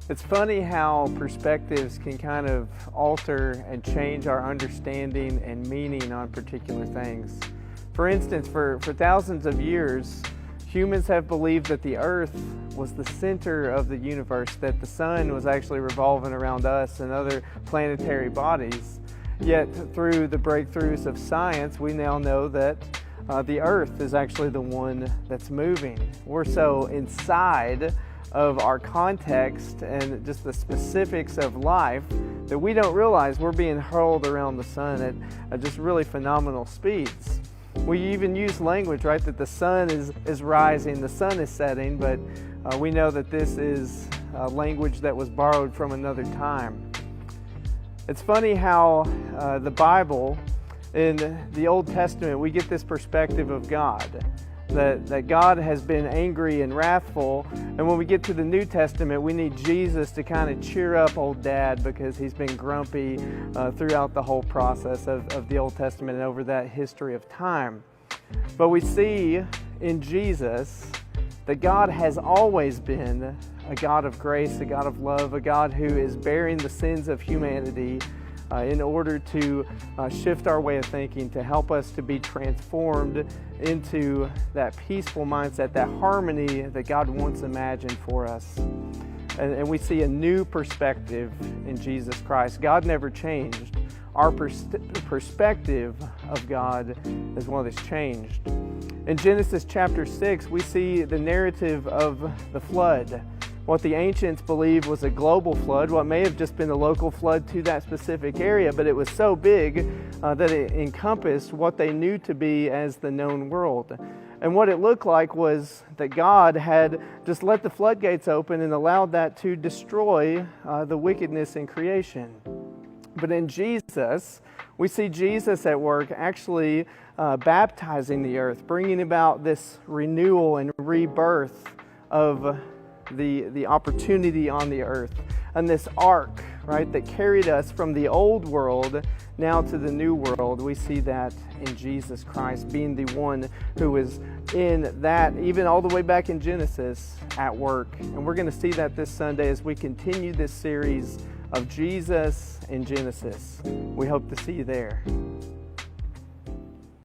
It's funny how perspectives can kind of alter and change our understanding and meaning on particular things. For instance, for thousands of years, humans have believed that the earth was the center of the universe, that the sun was actually revolving around us and other planetary bodies. Yet, through the breakthroughs of science, we now know that the earth is actually the one that's moving. We're so inside of our context and just the specifics of life that we don't realize we're being hurled around the sun at just really phenomenal speeds. We even use language, right, that the sun is rising, the sun is setting, but we know that this is language that was borrowed from another time. It's funny how the Bible, in the Old Testament, we get this perspective of God, that God has been angry and wrathful, and when we get to the New Testament, we need Jesus to kind of cheer up old dad because he's been grumpy throughout the whole process of the Old Testament and over that history of time. But we see in Jesus that God has always been a God of grace, a God of love, a God who is bearing the sins of humanity in order to shift our way of thinking, to help us to be transformed into that peaceful mindset, that harmony that God once imagined for us. And we see a new perspective in Jesus Christ. God never changed. Our perspective of God is one that's changed. In Genesis chapter 6, we see the narrative of the flood. What the ancients believed was a global flood, what may have just been a local flood to that specific area, but it was so big that it encompassed what they knew to be as the known world. And what it looked like was that God had just let the floodgates open and allowed that to destroy the wickedness in creation. But in Jesus, we see Jesus at work actually baptizing the earth, bringing about this renewal and rebirth of the opportunity on the earth, and this ark, right, that carried us from the old world now to the new world. We see that in Jesus Christ being the one who is in that, even all the way back in Genesis, at work. And we're going to see that this Sunday as we continue this series of Jesus in Genesis. We hope to see you there.